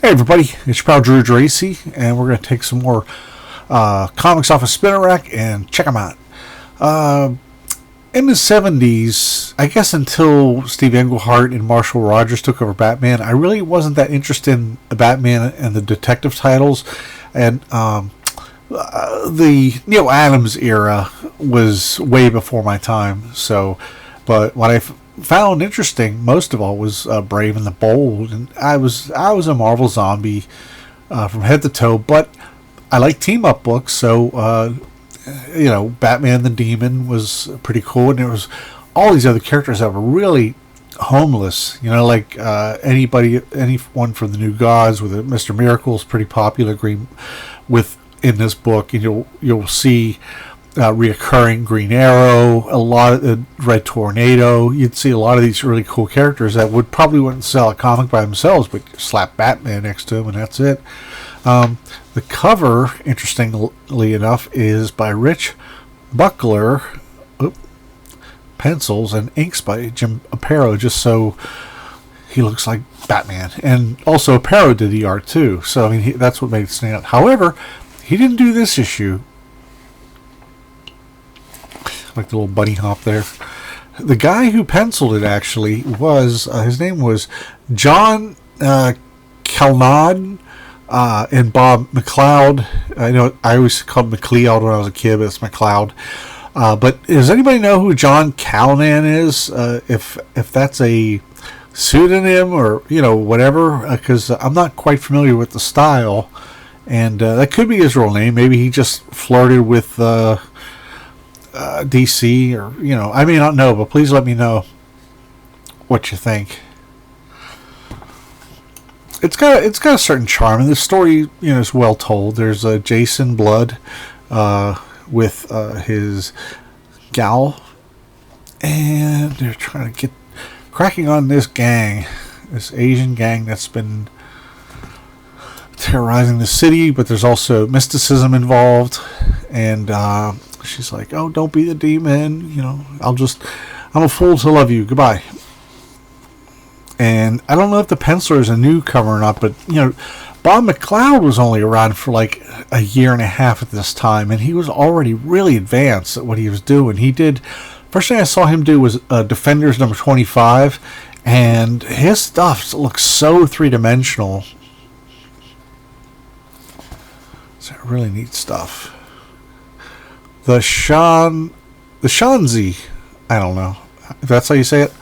Hey everybody, it's your pal Drew Dracy, and we're going to take some more comics off a spinner rack and check them out. In the 70s, I guess until Steve Englehart and Marshall Rogers took over Batman, I really wasn't that interested in Batman and the detective titles. And the Neil Adams era was way before my time. But what I found interesting most of all was Brave and the Bold, and I was a Marvel zombie from head to toe, but I like team up books, so Batman the Demon was pretty cool, and there was all these other characters that were really homeless, like anyone from the New Gods, with Mr. Miracle is pretty popular in this book, and you'll see reoccurring Green Arrow, a lot of the Red Tornado. You'd see a lot of these really cool characters that wouldn't sell a comic by themselves, but slap Batman next to them and that's it. The cover, interestingly enough, is by Rich Buckler, pencils and inks by Jim Aparo, just so he looks like Batman. And also Aparo did the art too, so that's what made it stand out. However, he didn't do this issue. Like the little bunny hop there. The guy who penciled it actually was his name was John Calnod and Bob McLeod. I always called him McLeod when I was a kid, but it's McLeod. But does anybody know who John Calnan is? If that's a pseudonym or whatever, because I'm not quite familiar with the style, and that could be his real name. Maybe he just flirted with DC, or I may not know, but please let me know what you think. It's got a certain charm, and the story is well told. There's Jason Blood with his gal, and they're trying to cracking on this Asian gang that's been terrorizing the city, but there's also mysticism involved, and she's like, "Oh, don't be the demon. I'm a fool to love you. Goodbye." And I don't know if the penciler is a newcomer or not, but Bob McLeod was only around for like a year and a half at this time, and he was already really advanced at what he was doing. First thing I saw him do was Defenders number 25, and his stuff looks so three-dimensional. It's really neat stuff. The Shanzi, I don't know if that's how you say it.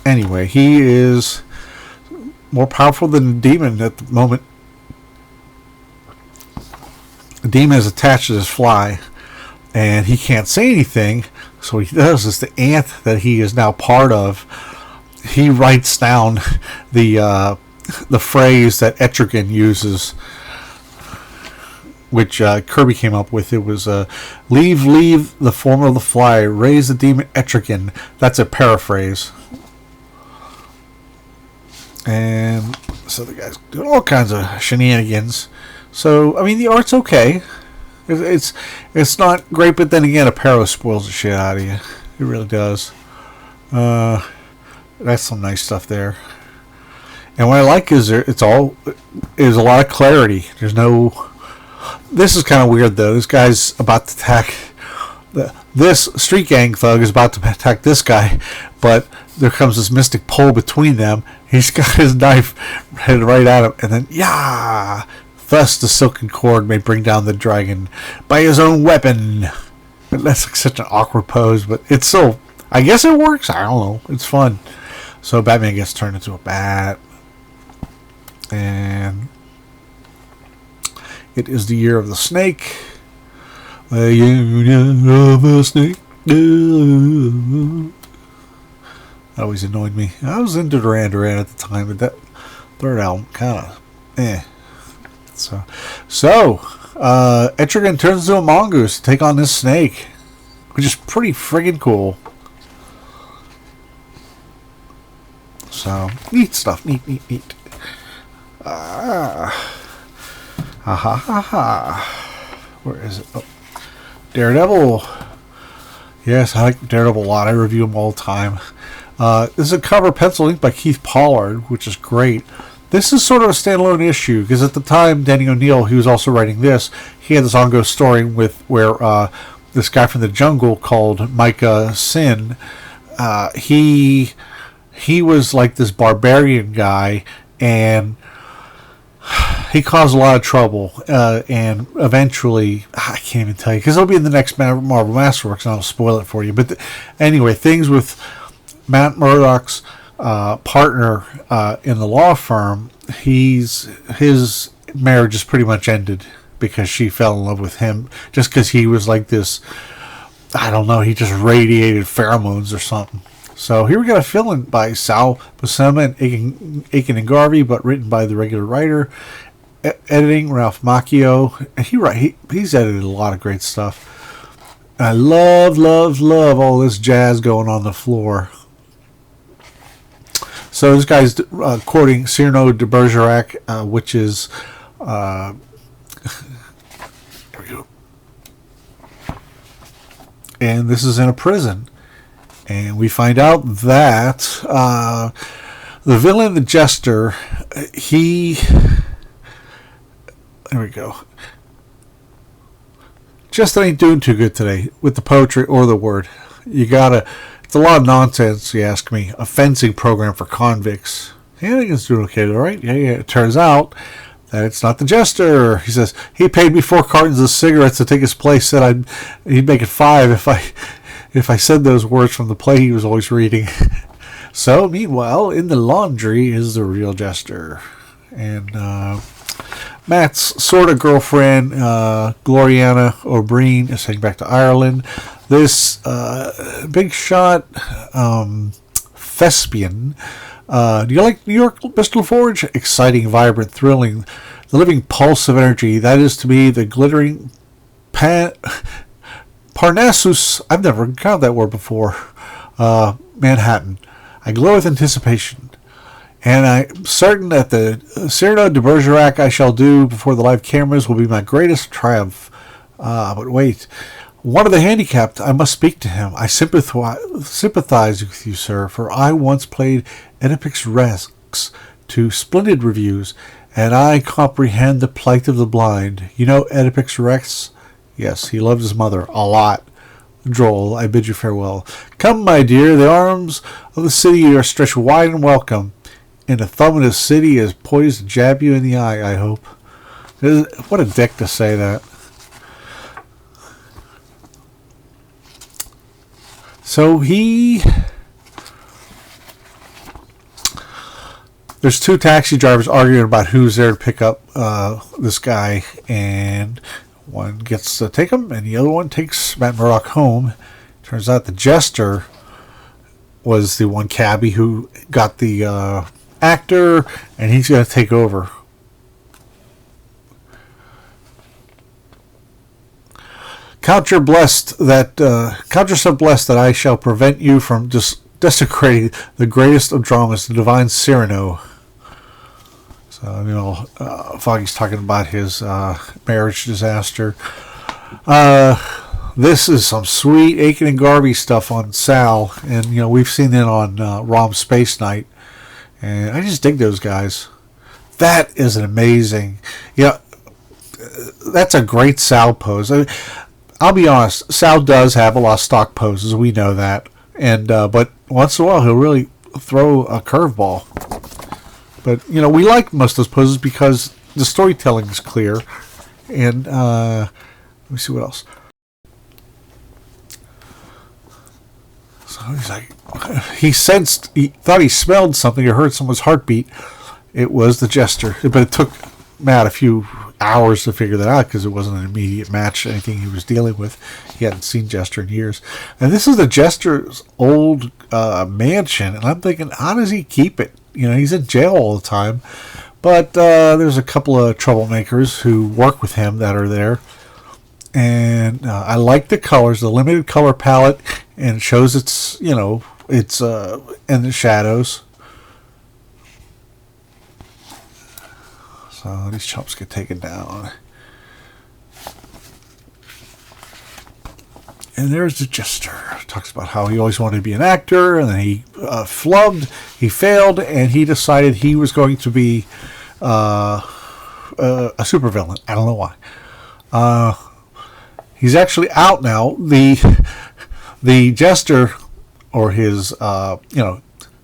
Anyway, he is more powerful than the demon at the moment. The demon is attached to this fly, and he can't say anything, so what he does is the ant that he is now part of, he writes down the phrase that Etrigan uses, which Kirby came up with. It was leave the form of the fly, raise the demon Etrigan. That's a paraphrase. And so the guy's doing all kinds of shenanigans. So the art's okay. It's not great, but then again, Aparo spoils the shit out of you. It really does. That's some nice stuff there. And what I like is there's a lot of clarity. There's no. This is kind of weird though. This guy's about to attack. This street gang thug is about to attack this guy, but there comes this mystic pole between them. He's got his knife headed right at him, and then thus the silken cord may bring down the dragon by his own weapon. But that's like such an awkward pose, but it's so. I guess it works. I don't know. It's fun. So Batman gets turned into a bat, and it is the year of the snake. The year of the snake. That always annoyed me. I was into Duran Duran at the time, but that third album kind of So Etrigan turns into a mongoose to take on this snake, which is pretty friggin' cool. So neat stuff. Neat. Where is it? Oh, Daredevil. Yes, I like Daredevil a lot. I review them all the time. This is a cover pencil ink by Keith Pollard, which is great. This is sort of a standalone issue because at the time, Danny O'Neill, he was also writing this. He had this ongoing story with where this guy from the jungle called Micah Sin. He was like this barbarian guy, and he caused a lot of trouble. And eventually, I can't even tell you because it'll be in the next Marvel Masterworks, and I'll spoil it for you. But anyway, things with Matt Murdock's partner in the law firm, his marriage is pretty much ended because she fell in love with him just because he was like this, I don't know, he just radiated pheromones or something. So here we got a fill-in by Sal Buscema and Aiken and Garvey, but written by the regular writer. Editing, Ralph Macchio. And he's edited a lot of great stuff. I love all this jazz going on the floor. So this guy's quoting Cyrano de Bergerac, which is... here we go. And this is in a prison. And we find out that the villain, the Jester, he... There we go. Jester ain't doing too good today with the poetry or the word. You gotta... It's a lot of nonsense, you ask me. A fencing program for convicts. Yeah, I think it's doing okay, all right? Yeah. It turns out that it's not the Jester. He says, he paid me 4 cartons of cigarettes to take his place. Said he'd make it 5 if I said those words from the play he was always reading. So, meanwhile, in the laundry is the real Jester. And Matt's sort of girlfriend, Gloriana O'Brien, is heading back to Ireland. This big shot thespian. Do you like New York, Mr. LaForge? Exciting, vibrant, thrilling, the living pulse of energy. That is to be the glittering Parnassus. I've never encountered that word before. Manhattan. I glow with anticipation. And I'm certain that the Cyrano de Bergerac I shall do before the live cameras will be my greatest triumph. But wait. One of the handicapped, I must speak to him. I sympathize with you, sir, for I once played Oedipus Rex to splendid reviews, and I comprehend the plight of the blind. You know Oedipus Rex? Yes, he loved his mother a lot. Droll, I bid you farewell. Come, my dear, the arms of the city are stretched wide and welcome, and the thumb of the city is poised to jab you in the eye, I hope. What a dick to say that. So there's 2 taxi drivers arguing about who's there to pick up this guy, and one gets to take him, and the other one takes Matt Murdock home. Turns out the Jester was the one cabbie who got the actor, and he's going to take over. Count yourself blessed that I shall prevent you from just desecrating the greatest of dramas, the divine Cyrano. So, Foggy's talking about his marriage disaster. This is some sweet Aiken and Garvey stuff on Sal, and we've seen it on Rom Space Knight, and I just dig those guys. That is an amazing, that's a great Sal pose. I'll be honest, Sal does have a lot of stock poses. We know that, and but once in a while he'll really throw a curveball. But we like most of those poses because the storytelling is clear. And let me see what else. So he's like, he thought he smelled something or heard someone's heartbeat. It was the Jester, but it took Matt a few hours to figure that out because it wasn't an immediate match to anything he was dealing with. He hadn't seen Jester in years. And this is the Jester's old mansion, and I'm thinking, how does he keep it? He's in jail all the time. But there's a couple of troublemakers who work with him that are there. And I like the colors, the limited color palette, and it shows it's in the shadows. So these chumps get taken down. And there's the Jester. Talks about how he always wanted to be an actor, and then he flubbed, he failed, and he decided he was going to be a supervillain. I don't know why. He's actually out now. The Jester, or his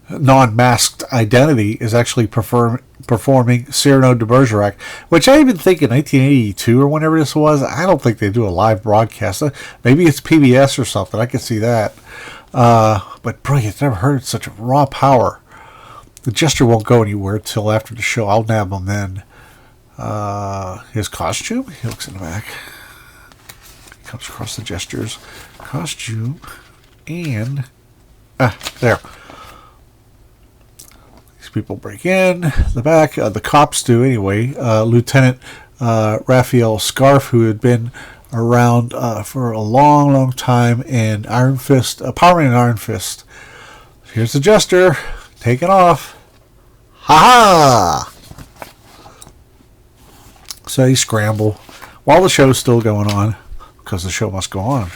non-masked identity, is actually performing Cyrano de Bergerac, which I even think in 1982 or whenever this was. I don't think they do a live broadcast. Maybe it's PBS or something. I could see that. But brilliant. Never heard such raw power. The Jester won't go anywhere till after the show. I'll nab him then. His costume? He looks in the back. He comes across the Jester's costume. And... there. People break in the back. The cops do anyway. Lieutenant Raphael Scarf, who had been around for a long, long time, and Iron Fist, Power Man and Iron Fist. Here's the Jester taking off. Ha ha! So they scramble while the show's still going on, because the show must go on.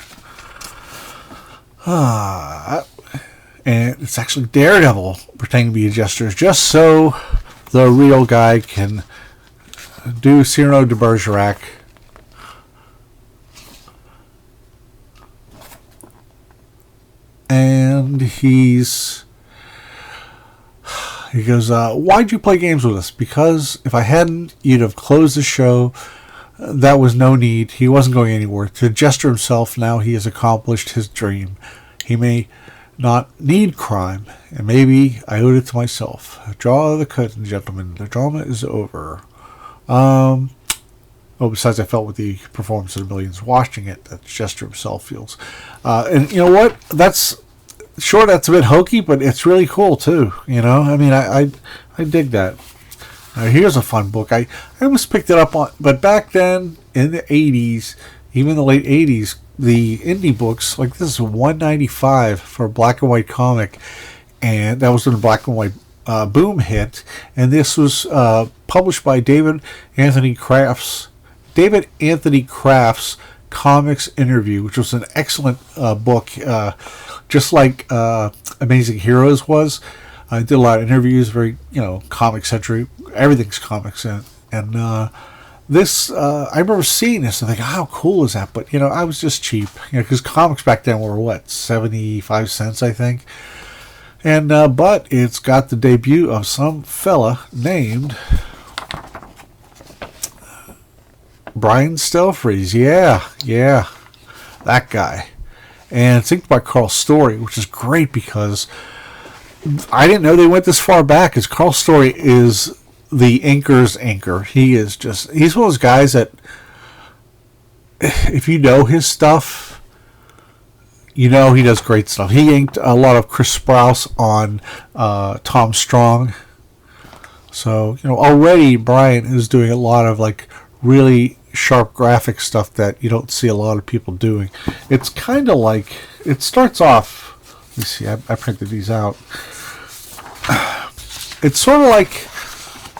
And it's actually Daredevil pretending to be a Jester, just so the real guy can do Cyrano de Bergerac. And he goes, why'd you play games with us? Because if I hadn't, you'd have closed the show. That was no need. He wasn't going anywhere. To the Jester himself, now he has accomplished his dream. He may not need crime, and maybe I owed it to myself. Draw the curtain, gentlemen. The drama is over. Besides, I felt with the performance of the millions watching it, that Jester himself feels. And you know what? That's a bit hokey, but it's really cool too. You know, I mean, I dig that. Here's a fun book. I almost picked it up on, but back then in the 80s, even the late 80s, the indie books, like this is $1.95 for a black and white comic, and that was when the black and white boom hit. And this was published by David Anthony Kraft's Comics Interview, which was an excellent book, just like Amazing Heroes was. I did a lot of interviews, very comic centric. Everything's comics, and this, I remember seeing this and thinking, how cool is that? But, I was just cheap, because comics back then were, 75 cents, I think. And, but it's got the debut of some fella named Brian Stelfreeze. Yeah, that guy. And it's inked by Carl Story, which is great because I didn't know they went this far back, because Carl Story is the inker's inker. He's one of those guys that, if you know his stuff, he does great stuff. He inked a lot of Chris Sprouse on Tom Strong. So, already Brian is doing a lot of really sharp graphic stuff that you don't see a lot of people doing. It's kind of like, it starts off, let me see, I printed these out. It's sort of like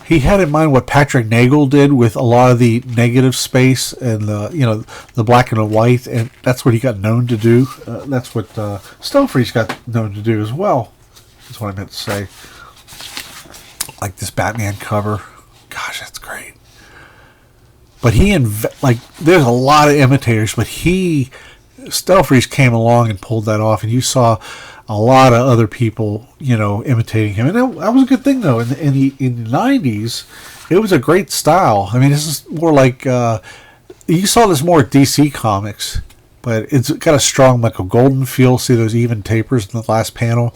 he had in mind what Patrick Nagel did with a lot of the negative space and the black and the white, and that's what he got known to do. That's what Stelfreeze got known to do as well. That's what I meant to say. Like this Batman cover. Gosh, that's great. But there's a lot of imitators, but Stelfreeze came along and pulled that off, and you saw a lot of other people, imitating him. And that was a good thing, though. In the 90s, it was a great style. I mean, this is more like, you saw this more at DC Comics, but it's got a strong Michael Golden feel. See those even tapers in the last panel?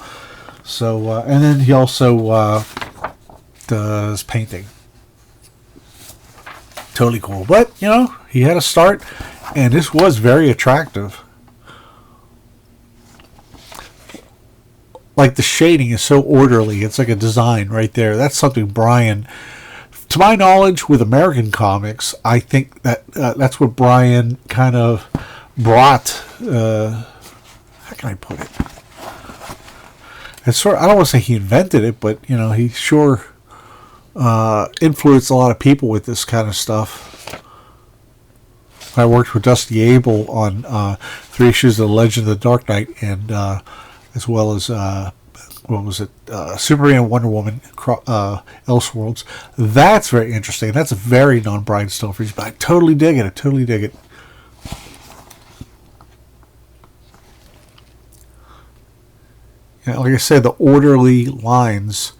So, and then he also does painting. Totally cool. But, he had a start, and this was very attractive. Like the shading is so orderly. It's like a design right there. That's something Brian, to my knowledge, with American comics, I think that that's what Brian kind of brought. How can I put it? It's I don't want to say he invented it, but he sure influenced a lot of people with this kind of stuff. I worked with Dusty Abel on 3 issues of the Legend of the Dark Knight, and as well as what was it, Superman and Wonder Woman, Elseworlds. That's very interesting. That's a very non-Brian Stelfreeze, but I totally dig it. I totally dig it. Yeah, like I said, the orderly lines.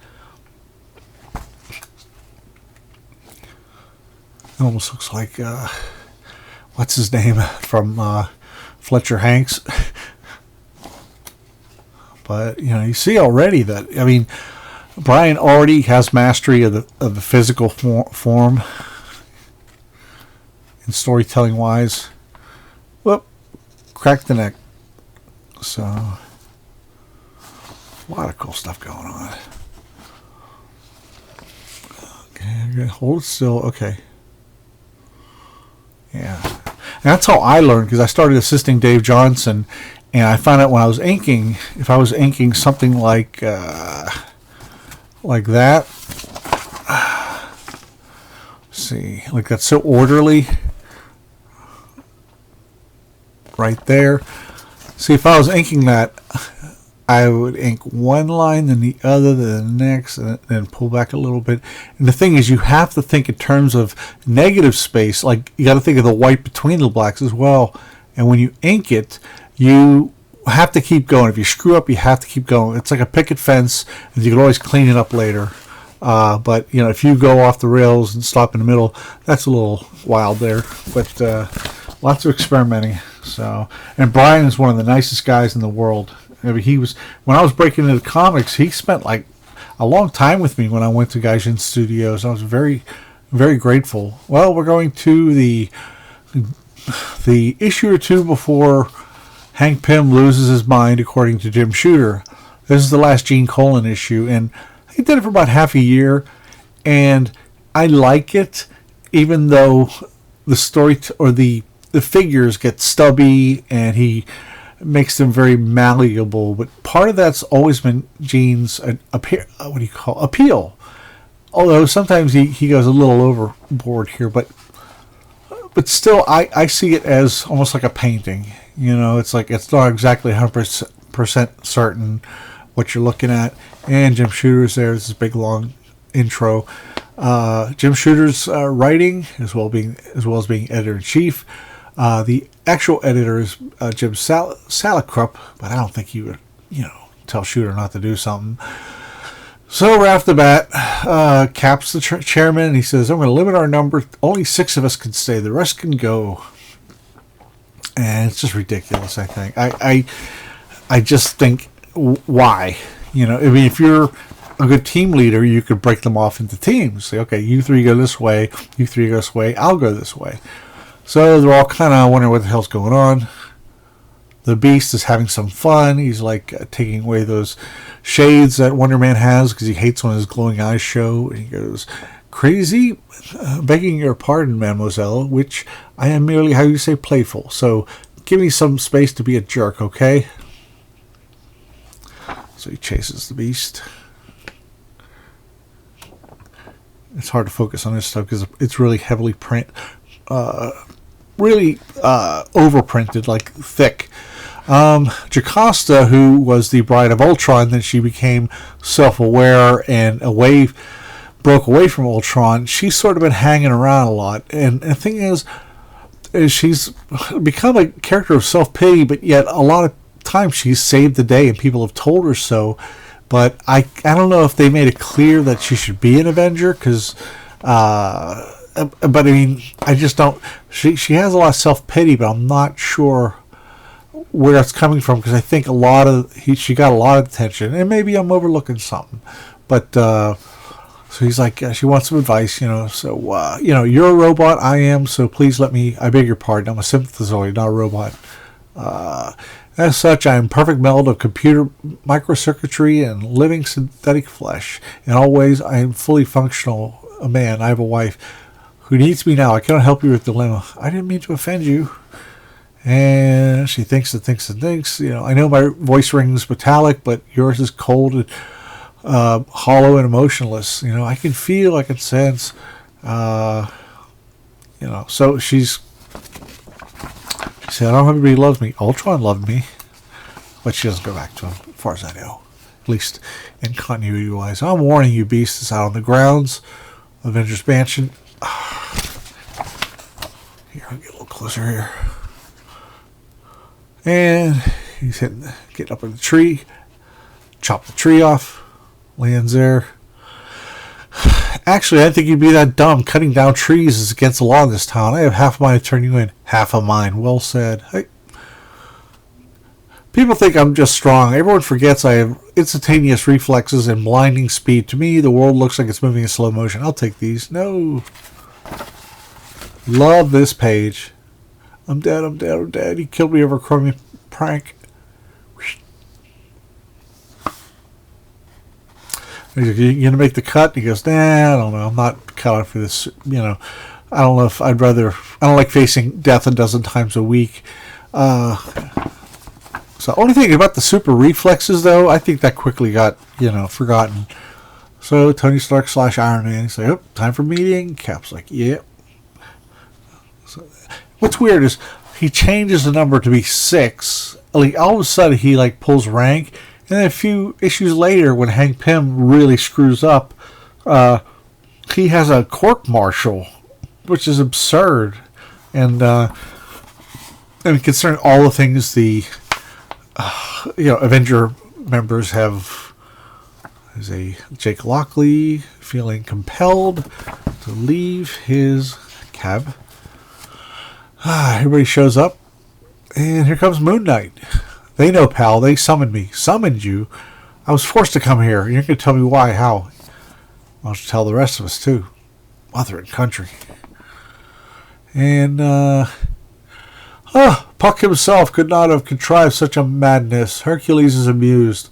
It almost looks like what's his name from Fletcher Hanks. But you see already that, I mean, Brian already has mastery of the physical form and storytelling wise. Whoop, cracked the neck. So a lot of cool stuff going on. Okay, hold it still. Okay. Yeah. And that's how I learned, because I started assisting Dave Johnson, and I found out when I was inking, if I was inking something like that. See, like that's so orderly. Right there. See, if I was inking that, I would ink one line, then the other, then the next, and then pull back a little bit. And the thing is, you have to think in terms of negative space. Like, you got to think of the white between the blacks as well. And when you ink it, you have to keep going. If you screw up, you have to keep going. It's like a picket fence, and you can always clean it up later. But if you go off the rails and stop in the middle, that's a little wild there. But lots of experimenting. So, and Brian is one of the nicest guys in the world. I mean, when I was breaking into comics, he spent like a long time with me when I went to Gaijin Studios. I was very, very grateful. Well, we're going to the issue or two before Hank Pym loses his mind, according to Jim Shooter. This is the last Gene Colan issue, and he did it for about half a year, and I like it, even though the story or the figures get stubby, and he makes them very malleable. But part of that's always been Gene's appeal. Although sometimes he goes a little overboard here, but still, I see it as almost like a painting. It's like it's not exactly 100% certain what you're looking at. And Jim Shooter's there. This is a big long intro. Jim Shooter's writing, as well as being editor in chief. The actual editor is Jim Salicrup, but I don't think he would, tell Shooter not to do something. So right off the bat, Cap's the chairman, and he says, "I'm going to limit our number. Only 6 of us can stay. The rest can go." And it's just ridiculous. I think. I just think, why? I mean, if you're a good team leader, you could break them off into teams. Say, okay, you 3 go this way. You 3 go this way. I'll go this way. So they're all kind of wondering what the hell's going on. The Beast is having some fun. He's like taking away those shades that Wonder Man has because he hates when his glowing eyes show. And he goes, "Crazy? Begging your pardon, mademoiselle, which I am merely, how you say, playful. So give me some space to be a jerk, okay?" So he chases the Beast. It's hard to focus on this stuff because it's really heavily overprinted, like thick. Jocasta, who was the Bride of Ultron, then she became self-aware and broke away from Ultron. She's sort of been hanging around a lot, and the thing is she's become a character of self-pity, but yet a lot of times she's saved the day, and people have told her so. But I don't know if they made it clear that she should be an Avenger, because but I mean, I just don't. She has a lot of self-pity, but I'm not sure where it's coming from, because I think she got a lot of attention, and maybe I'm overlooking something. But so he's like, she wants some advice, So you're a robot, I am. So please let me. I beg your pardon. I'm a synthezoid, not a robot. As such, I am perfect meld of computer microcircuitry and living synthetic flesh. In all ways, I am fully functional. A man. I have a wife who needs me now. I cannot help you with dilemma. I didn't mean to offend you. And she thinks and thinks and thinks. I know my voice rings metallic, but yours is cold and hollow and emotionless. I can feel, I can sense. So she's See, I don't know if everybody loves me. Ultron loved me. But she doesn't go back to him, as far as I know. At least in continuity-wise. I'm warning you, Beast is out on the grounds. Avengers Mansion. Here, I'll get a little closer here. And he's getting up in the tree. Chop the tree off. Lands there. Actually, I think you'd be that dumb. Cutting down trees is against the law in this town. I have half of mine to turn you in. Half of mine. Well said. Hey. People think I'm just strong. Everyone forgets I have instantaneous reflexes and blinding speed. To me, the world looks like it's moving in slow motion. I'll take these. No. Love this page. I'm dead, I'm dead, I'm dead. He killed me over a crummy prank. You going to make the cut? And he goes, nah, I don't know. I'm not cut out for this. You know, I don't know if I don't like facing death a dozen times a week. So only thing about the super reflexes, though, I think that quickly got, forgotten. So Tony Stark / Iron Man, he's like, oh, time for meeting. Cap's like, yep. So, what's weird is he changes the number to be 6. Like, all of a sudden, he, pulls rank. And then a few issues later, when Hank Pym really screws up, he has a court martial, which is absurd. And considering all the things the Avenger members have, is a Jake Lockley feeling compelled to leave his cab. Everybody shows up, and here comes Moon Knight. They know, pal. They summoned me. Summoned you? I was forced to come here. You're going to tell me why, how? Why don't you tell the rest of us, too? Mother and country. And, Puck himself could not have contrived such a madness. Hercules is amused.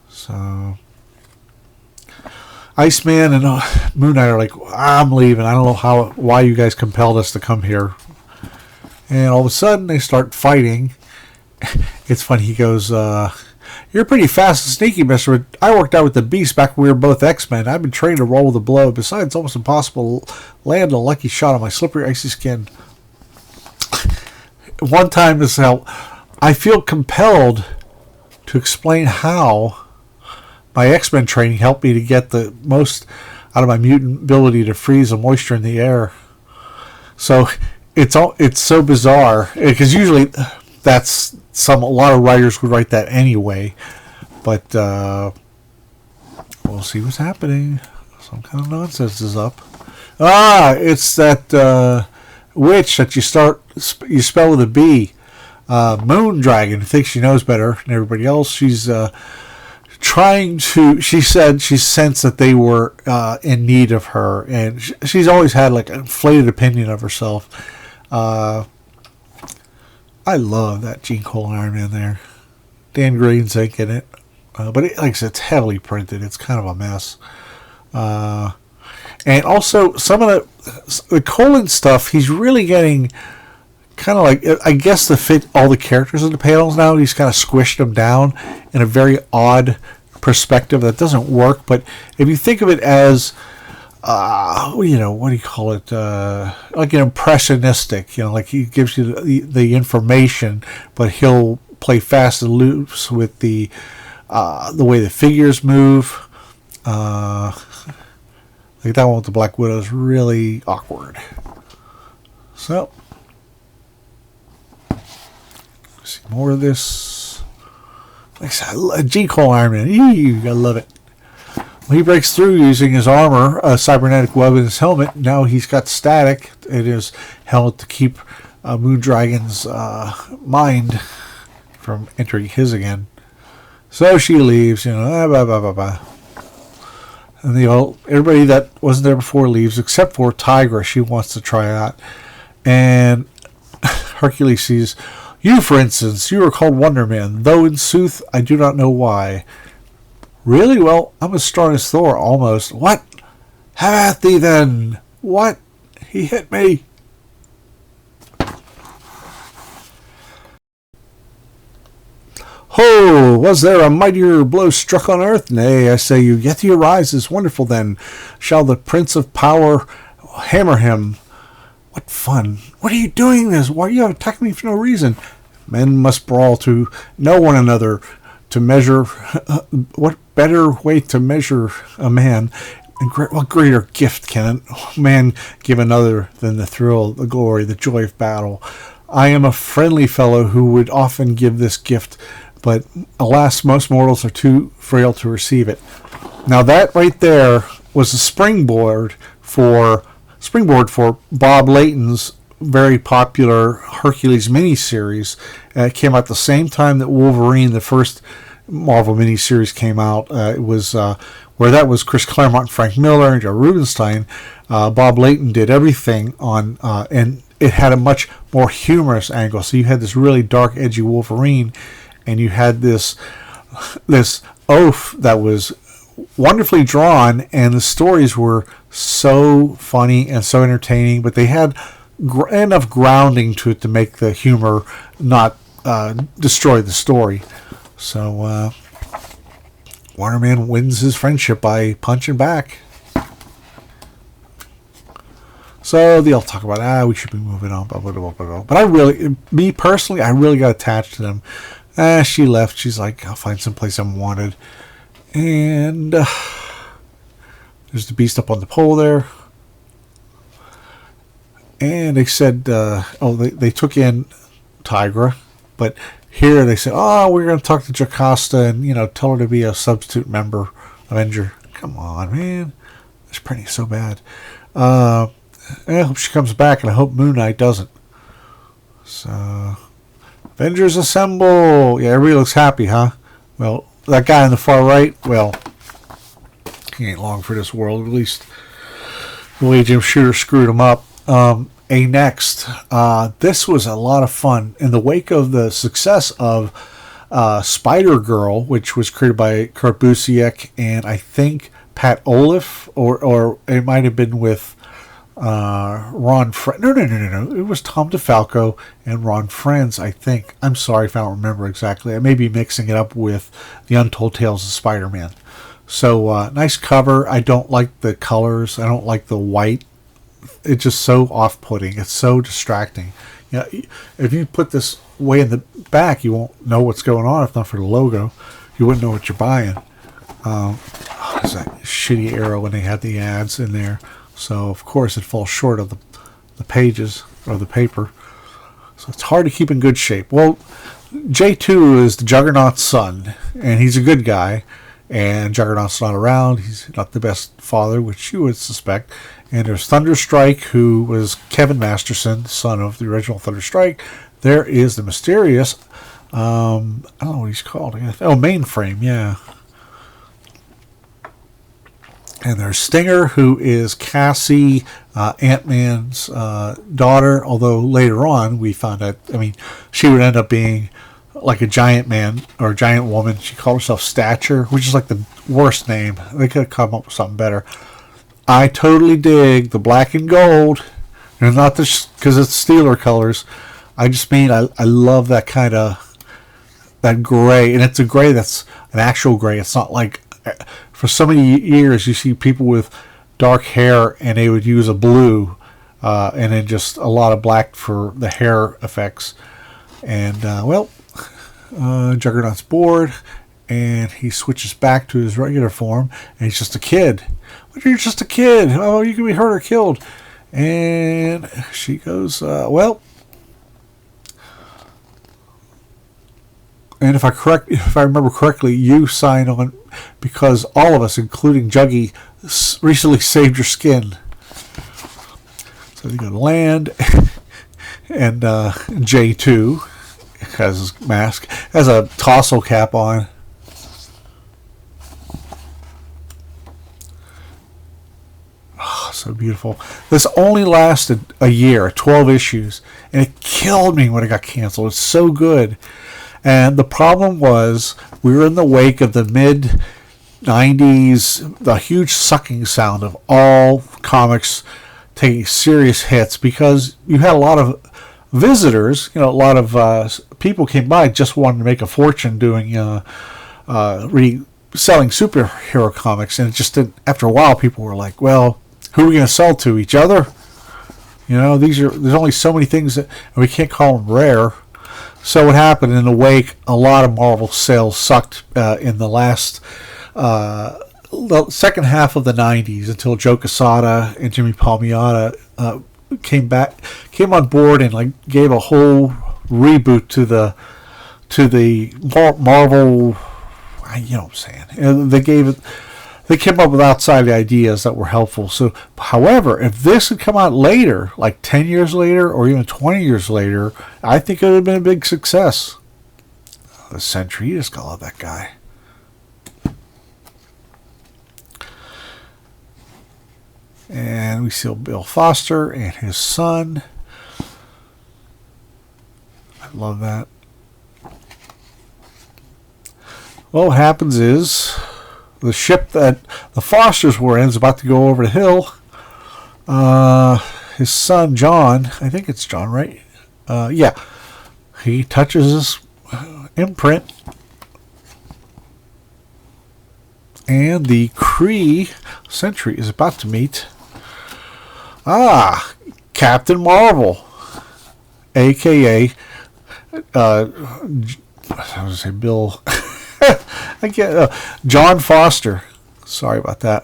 So, Iceman and Moon Knight are like, I'm leaving. I don't know why you guys compelled us to come here. And all of a sudden, they start fighting. It's funny. He goes, you're pretty fast and sneaky, mister. I worked out with the Beast back when we were both X-Men. I've been trained to roll with a blow. Besides, it's almost impossible to land a lucky shot on my slippery, icy skin. One time as hell, I feel compelled to explain how my X-Men training helped me to get the most out of my mutant ability to freeze the moisture in the air. So it's so bizarre, because usually that's a lot of writers would write that anyway, but we'll see what's happening. Some kind of nonsense is up. It's that witch that you spell with a B, Moon Dragon, thinks she knows better than everybody else. She's trying to. She said she sensed that they were in need of her, and she's always had an inflated opinion of herself. I love that Gene Cole Iron Man there. Dan Green's ink in it. But it's heavily printed. It's kind of a mess. And also, some of the Colin stuff, he's really getting kind of I guess to fit all the characters in the panels now, he's kind of squished them down in a very odd perspective that doesn't work. But if you think of it as, what do you call it? Like an impressionistic, he gives you the information, but he'll play fast and loose with the way the figures move. Like that one with the Black Widow is really awkward. So, see more of this. Like I said, G. Cole Iron Man. I love it. He breaks through using his armor, a cybernetic web in his helmet. Now he's got static in his helmet to keep Moon Dragon's mind from entering his again. So she leaves, blah, blah, blah, blah. And everybody that wasn't there before leaves, except for Tigra. She wants to try out. And Hercules sees, you, for instance, you are called Wonder Man, though in sooth I do not know why. Really? Well, I'm as strong as Thor, almost. What? Have at thee, then. What? He hit me. Ho! Was there a mightier blow struck on earth? Nay, I say you, yet he arises. Wonderful, then. Shall the Prince of Power hammer him? What fun! What are you doing this? Why are you attacking me for no reason? Men must brawl to know one another, to measure. What better way to measure a man? And what greater gift can a man give another than the thrill, the glory, the joy of battle? I am a friendly fellow who would often give this gift, but alas, most mortals are too frail to receive it. Now that right there was a springboard for Bob Layton's very popular Hercules miniseries. It came out the same time that Wolverine, the first Marvel miniseries, came out. It was where that was Chris Claremont and Frank Miller and Joe Rubinstein. Bob Layton did everything on, and it had a much more humorous angle. So you had this really dark, edgy Wolverine, and you had this oaf that was wonderfully drawn, and the stories were so funny and so entertaining, but they had enough grounding to it to make the humor not destroy the story. So Wonder Man wins his friendship by punching back. So they'll talk about, we should be moving on, blah, blah, blah, blah, blah. But me personally, I really got attached to them. She left. She's like, I'll find someplace I'm wanted. And there's the Beast up on the pole there. And they said, they took in Tigra. But here they said, we're going to talk to Jocasta and, tell her to be a substitute member, Avenger. Come on, man. This printing is so bad. I hope she comes back, and I hope Moon Knight doesn't. So, Avengers assemble. Yeah, everybody looks happy, huh? Well, that guy on the far right, well, he ain't long for this world. At least the way Jim Shooter screwed him up. Next. This was a lot of fun. In the wake of the success of Spider-Girl, which was created by Kurt Busiek and I think Pat Olive, or it might have been with Ron Friends. No. It was Tom DeFalco and Ron Friends, I think. I'm sorry if I don't remember exactly. I may be mixing it up with The Untold Tales of Spider-Man. So, nice cover. I don't like the colors. I don't like the white. It's just so off-putting. It's so distracting. If you put this way in the back, you won't know what's going on. If not for the logo, you wouldn't know what you're buying. There's that shitty arrow when they had the ads in there. So, of course, it falls short of the pages or the paper. So it's hard to keep in good shape. Well, J2 is the Juggernaut's son, and he's a good guy. And Juggernaut's not around. He's not the best father, which you would suspect. And there's Thunderstrike, who was Kevin Masterson, son of the original Thunderstrike. There is the mysterious, I don't know what he's called. Mainframe, yeah. And there's Stinger, who is Cassie, Ant-Man's daughter, although later on we found out, she would end up being like a giant man or a giant woman. She called herself Stature, which is like the worst name. They could have come up with something better. I totally dig the black and gold, and not just because it's Steeler colors. I just mean I love that kind of that gray, and it's a gray that's an actual gray. It's not like for so many years you see people with dark hair and they would use a blue and then just a lot of black for the hair effects. And Juggernaut's bored, and he switches back to his regular form, and he's just a kid. But you're just a kid. Oh, you can be hurt or killed. And she goes, and if I remember correctly, you signed on because all of us, including Juggy, recently saved your skin. So they go to land, and J2 has his mask, has a tassel cap on. Oh, so beautiful. This only lasted a year, 12 issues, and it killed me when it got canceled. It's so good. And the problem was, we were in the wake of the mid-90s, the huge sucking sound of all comics taking serious hits, because you had a lot of visitors, a lot of people came by just wanting to make a fortune doing selling superhero comics, and it just didn't. After a while, people were like, well, who are we going to sell to? Each other? You know, there's only so many things that and we can't call them rare. So what happened in the wake? A lot of Marvel sales sucked in the second half of the '90s until Joe Quesada and Jimmy Palmiotti came on board and like gave a whole reboot to the Marvel. You know what I'm saying? And they came up with outside ideas that were helpful. So, however, if this had come out later, like 10 years later or even 20 years later, I think it would have been a big success. The Sentry, you just gotta love that guy. And we see Bill Foster and his son. I love that. Well, what happens is the ship that the Fosters were in is about to go over the hill. His son, John, I think it's John, right? Yeah. He touches his imprint. And the Kree Sentry is about to meet Captain Marvel, a.k.a. I was going to say Bill... I get John Foster. Sorry about that.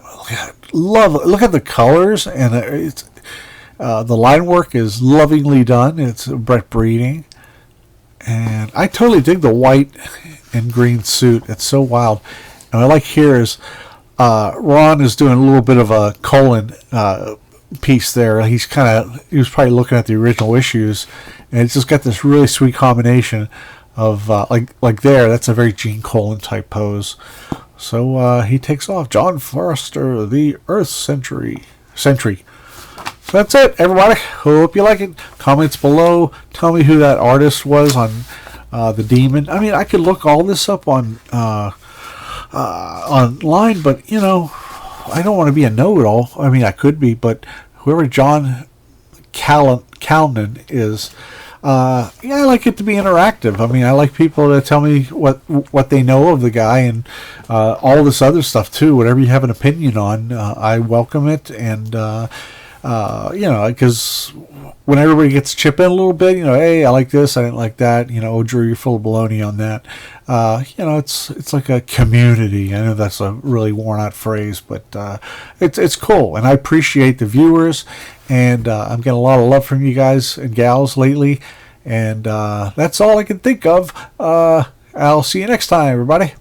Look at the colors, and it's the line work is lovingly done. It's Brett Breeding, and I totally dig the white and green suit. It's so wild. And what I like here is Ron is doing a little bit of a colon piece there. He was probably looking at the original issues, and it's just got this really sweet combination of like there. That's a very Gene Colan type pose. So he takes off. John Foster, the Earth Sentry. So that's it, everybody. Hope you like it. Comments below. Tell me who that artist was on the Demon. I mean, I could look all this up on online, but you know, I don't want to be a know-it-all. I mean, I could be, but whoever John Calnan is. I like it to be interactive. I mean, I like people to tell me what they know of the guy and all this other stuff too. Whatever you have an opinion on, I welcome it. And because when everybody gets to chip in a little bit, hey, I like this, I didn't like that. Oh, Drew, you're full of baloney on that. It's like a community. I know that's a really worn out phrase, but it's cool, and I appreciate the viewers. And I'm getting a lot of love from you guys and gals lately. And that's all I can think of. I'll see you next time, everybody.